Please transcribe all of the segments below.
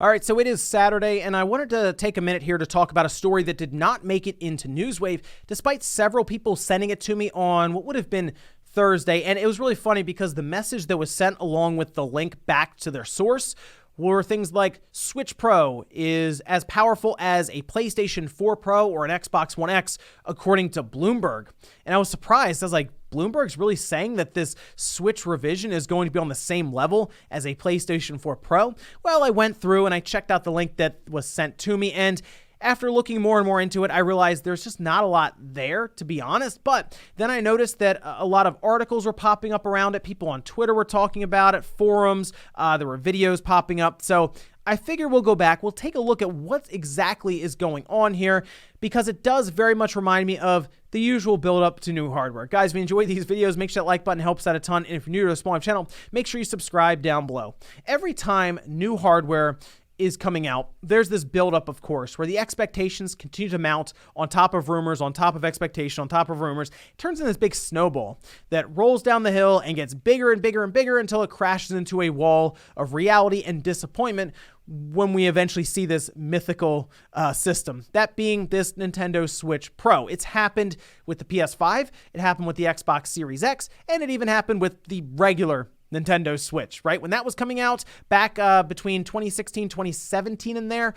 All right, so it is Saturday, and I wanted to take a minute here to talk about a story that did not make it into Newswave, despite several people sending it to me on what would have been Thursday. And it was really funny because the message that was sent along with the link back to their source were things like Switch Pro is as powerful as a PlayStation 4 Pro or an Xbox One X, according to Bloomberg. And I was surprised. I was like, Bloomberg's really saying that this Switch revision is going to be on the same level as a PlayStation 4 Pro? Well, I went through and I checked out the link that was sent to me, and after looking more and more into it, I realized there's just not a lot there, to be honest. But then I noticed that a lot of articles were popping up around it. People on Twitter were talking about it, forums, there were videos popping up. So I figure we'll go back. We'll take a look at what exactly is going on here, because it does very much remind me of the usual build up to new hardware. Guys, if you enjoy these videos, make sure that like button helps out a ton. And if you're new to the Small channel, make sure you subscribe down below. Every time new hardware is coming out, there's this buildup, of course, where the expectations continue to mount on top of rumors, on top of expectation, on top of rumors. It turns into this big snowball that rolls down the hill and gets bigger and bigger and bigger until it crashes into a wall of reality and disappointment when we eventually see this mythical system, that being this Nintendo Switch Pro. It's happened with the PS5, it happened with the Xbox Series X, and it even happened with the regular Nintendo Switch, right? When that was coming out back between 2016, 2017 in there,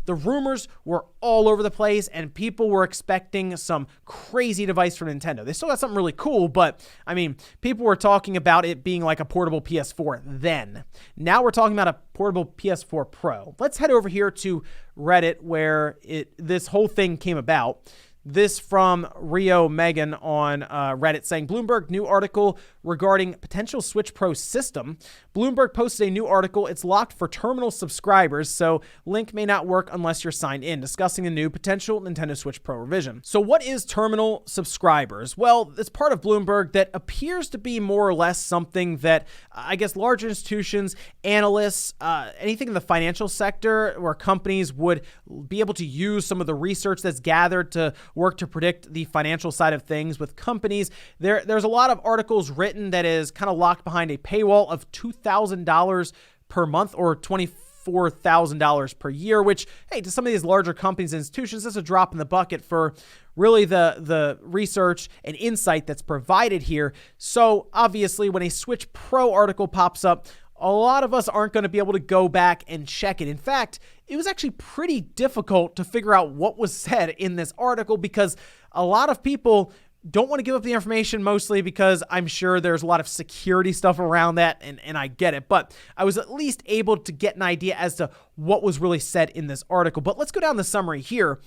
the rumors were all over the place and people were expecting some crazy device from Nintendo. They still got something really cool, but I mean, people were talking about it being like a portable PS4 then. Now we're talking about a portable PS4 Pro. Let's head over here to Reddit where this whole thing came about. This from Rio Megan on Reddit saying, Bloomberg new article regarding potential Switch Pro system. Bloomberg posted a new article. It's locked for terminal subscribers, so link may not work unless you're signed in, discussing a new potential Nintendo Switch Pro revision. So what is terminal subscribers? Well, it's part of Bloomberg that appears to be more or less something that I guess large institutions, analysts, anything in the financial sector where companies would be able to use some of the research that's gathered to work to predict the financial side of things with companies. There's a lot of articles written that is kind of locked behind a paywall of $2,000 per month or $24,000 per year, which, hey, to some of these larger companies and institutions, that's a drop in the bucket for really the research and insight that's provided here. So obviously when a Switch Pro article pops up, a lot of us aren't going to be able to go back and check it. In fact, it was actually pretty difficult to figure out what was said in this article because a lot of people don't want to give up the information, mostly because I'm sure there's a lot of security stuff around that, and I get it. But I was at least able to get an idea as to what was really said in this article. But let's go down the summary here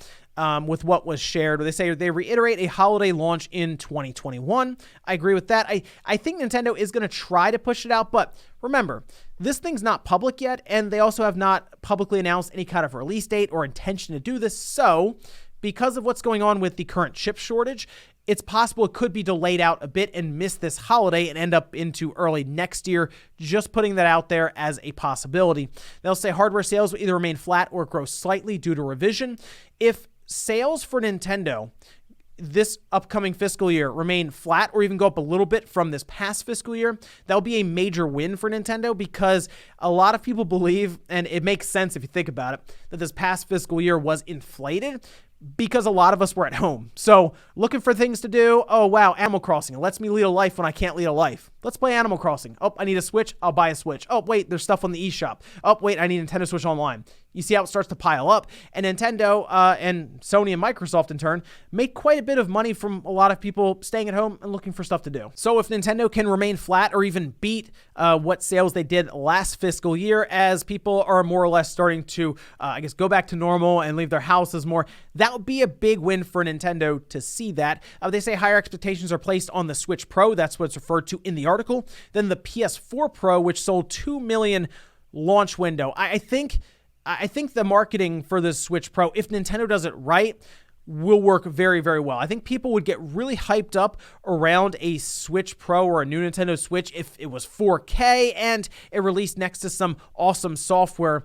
with what was shared. They say they reiterate a holiday launch in 2021. I agree with that. I think Nintendo is going to try to push it out, but remember, this thing's not public yet, and they also have not publicly announced any kind of release date or intention to do this. So because of what's going on with the current chip shortage, it's possible it could be delayed out a bit and miss this holiday and end up into early next year. Just putting that out there as a possibility. They'll say hardware sales will either remain flat or grow slightly due to revision. If sales for Nintendo this upcoming fiscal year remain flat or even go up a little bit from this past fiscal year, that'll be a major win for Nintendo because a lot of people believe, and it makes sense if you think about it, that this past fiscal year was inflated because a lot of us were at home. So looking for things to do. Oh, wow, Animal Crossing. It lets me lead a life when I can't lead a life. Let's play Animal Crossing. Oh, I need a Switch. I'll buy a Switch. Oh, wait, there's stuff on the eShop. Oh, wait, I need Nintendo Switch Online. You see how it starts to pile up. And Nintendo and Sony and Microsoft, in turn, made quite a bit of money from a lot of people staying at home and looking for stuff to do. So if Nintendo can remain flat or even beat what sales they did last fiscal year, as people are more or less starting to, I guess, go back to normal and leave their houses more, that would be a big win for Nintendo to see that. They say higher expectations are placed on the Switch Pro. That's what's referred to in the article. Then the PS4 Pro, which sold 2 million launch window. I think the marketing for the Switch Pro, if Nintendo does it right, will work very, very well. I think people would get really hyped up around a Switch Pro or a new Nintendo Switch if it was 4K and it released next to some awesome software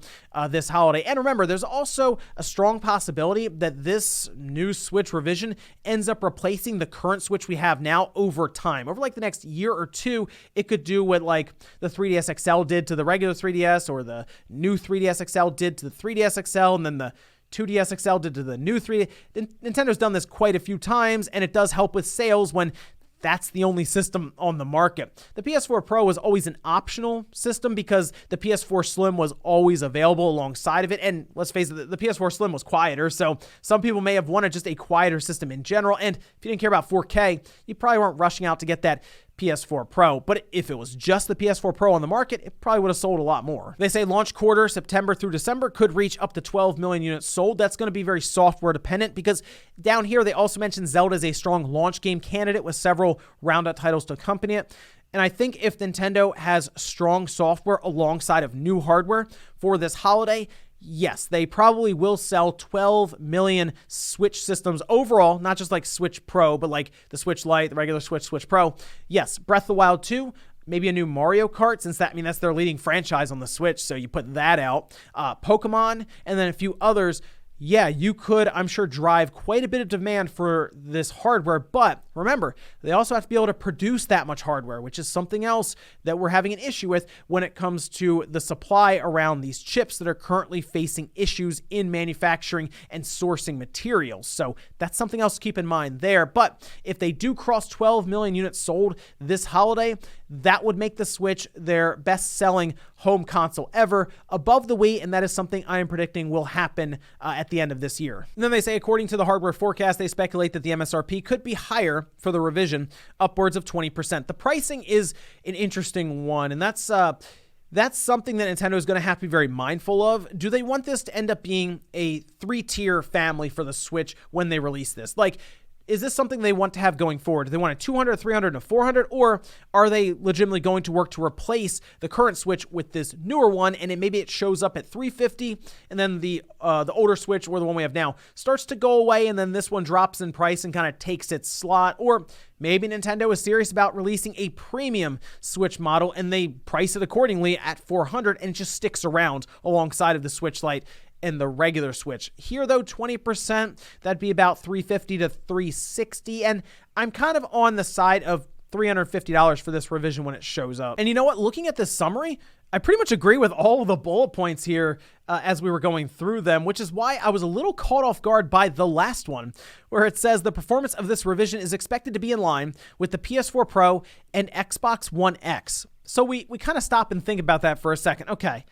this holiday. And remember, there's also a strong possibility that this new Switch revision ends up replacing the current Switch we have now over time. Over like the next year or two, it could do what like the 3DS XL did to the regular 3DS, or the new 3DS XL did to the 3DS XL, and then the 2DS XL did to the new 3D. Nintendo's done this quite a few times, and it does help with sales when that's the only system on the market. The PS4 Pro was always an optional system because the PS4 Slim was always available alongside of it. And let's face it, the PS4 Slim was quieter, so some people may have wanted just a quieter system in general. And if you didn't care about 4K, you probably weren't rushing out to get that PS4 Pro. But if it was just the PS4 Pro on the market, it probably would have sold a lot more. They say launch quarter, September through December, could reach up to 12 million units sold. That's going to be very software dependent, because down here they also mentioned Zelda is a strong launch game candidate with several round-out titles to accompany it. And I think if Nintendo has strong software alongside of new hardware for this holiday, yes, they probably will sell 12 million Switch systems overall, not just like Switch Pro, but like the Switch Lite, the regular Switch, Switch Pro. Yes, Breath of the Wild 2, maybe a new Mario Kart, since that's their leading franchise on the Switch, so you put that out. Pokemon, and then a few others. Yeah, you could, I'm sure, drive quite a bit of demand for this hardware, but remember, they also have to be able to produce that much hardware, which is something else that we're having an issue with when it comes to the supply around these chips that are currently facing issues in manufacturing and sourcing materials. So that's something else to keep in mind there. But if they do cross 12 million units sold this holiday, that would make the Switch their best-selling home console ever, above the Wii, and that is something I am predicting will happen at the end of this year. And then they say, according to the hardware forecast, they speculate that the MSRP could be higher for the revision, upwards of 20%. The pricing is an interesting one, and that's something that Nintendo is going to have to be very mindful of. Do they want this to end up being a 3-tier family for the Switch when they release this? Like, is this something they want to have going forward? Do they want a 200, 300, and a 400? Or are they legitimately going to work to replace the current Switch with this newer one, and maybe it shows up at 350, and then the older Switch, or the one we have now, starts to go away, and then this one drops in price and kind of takes its slot? Or maybe Nintendo is serious about releasing a premium Switch model, and they price it accordingly at 400, and it just sticks around alongside of the Switch Lite and the regular Switch. Here, though, 20%, that'd be about $350 to $360, and I'm kind of on the side of $350 for this revision when it shows up. And you know what? Looking at this summary, I pretty much agree with all of the bullet points here as we were going through them, which is why I was a little caught off guard by the last one, where it says the performance of this revision is expected to be in line with the PS4 Pro and Xbox One X. So we kind of stop and think about that for a second. Okay,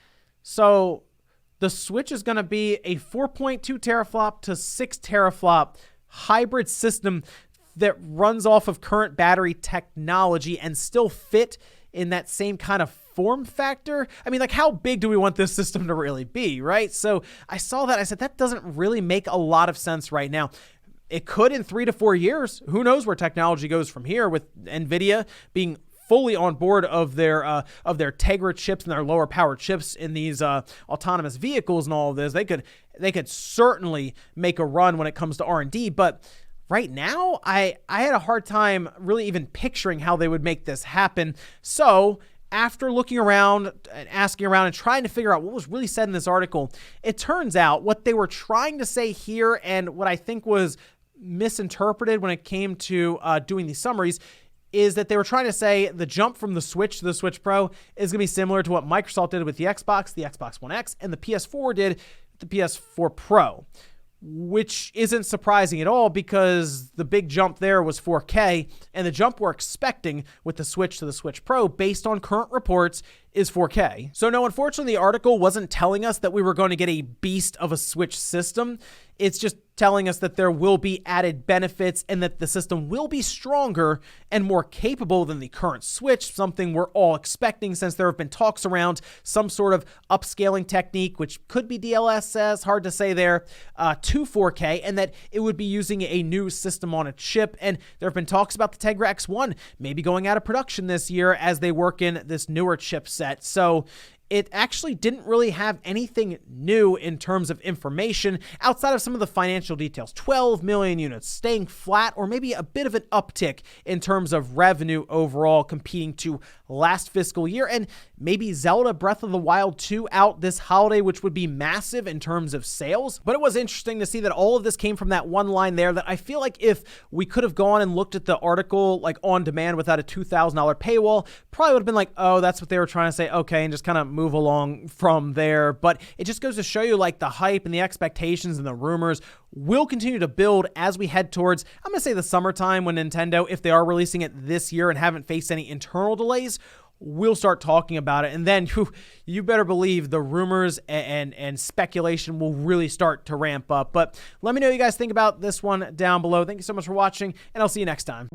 so the Switch is going to be a 4.2 teraflop to 6 teraflop hybrid system that runs off of current battery technology and still fit in that same kind of form factor. I mean, like, how big do we want this system to really be, right? So I saw that. I said, that doesn't really make a lot of sense right now. It could in 3 to 4 years. Who knows where technology goes from here, with NVIDIA being fully on board of their Tegra chips and their lower power chips in these autonomous vehicles and all of this. They could certainly make a run when it comes to R&D, but right now I had a hard time really even picturing how they would make this happen. So after looking around and asking around and trying to figure out what was really said in this article, it turns out what they were trying to say here, and what I think was misinterpreted when it came to doing these summaries, is that they were trying to say the jump from the Switch to the Switch Pro is going to be similar to what Microsoft did with the Xbox One X, and the PS4 did with the PS4 Pro, which isn't surprising at all, because the big jump there was 4K, and the jump we're expecting with the Switch to the Switch Pro, based on current reports, is 4K. So no, unfortunately, the article wasn't telling us that we were going to get a beast of a Switch system. It's just telling us that there will be added benefits and that the system will be stronger and more capable than the current Switch, something we're all expecting since there have been talks around some sort of upscaling technique, which could be DLSS, hard to say there, to 4K, and that it would be using a new system on a chip. And there have been talks about the Tegra X1 maybe going out of production this year as they work in this newer chipset. So it actually didn't really have anything new in terms of information outside of some of the financial details. 12 million units, staying flat, or maybe a bit of an uptick in terms of revenue overall, competing to last fiscal year, and maybe Zelda Breath of the Wild 2 out this holiday, which would be massive in terms of sales. But it was interesting to see that all of this came from that one line there that I feel like if we could have gone and looked at the article like on demand without a $2,000 paywall, probably would have been like, oh, that's what they were trying to say, okay, and just kind of move along from there. But it just goes to show you like the hype and the expectations and the rumors will continue to build as we head towards, I'm going to say, the summertime, when Nintendo, if they are releasing it this year and haven't faced any internal delays, we'll start talking about it. And then you better believe the rumors and speculation will really start to ramp up. But let me know what you guys think about this one down below. Thank you so much for watching, and I'll see you next time.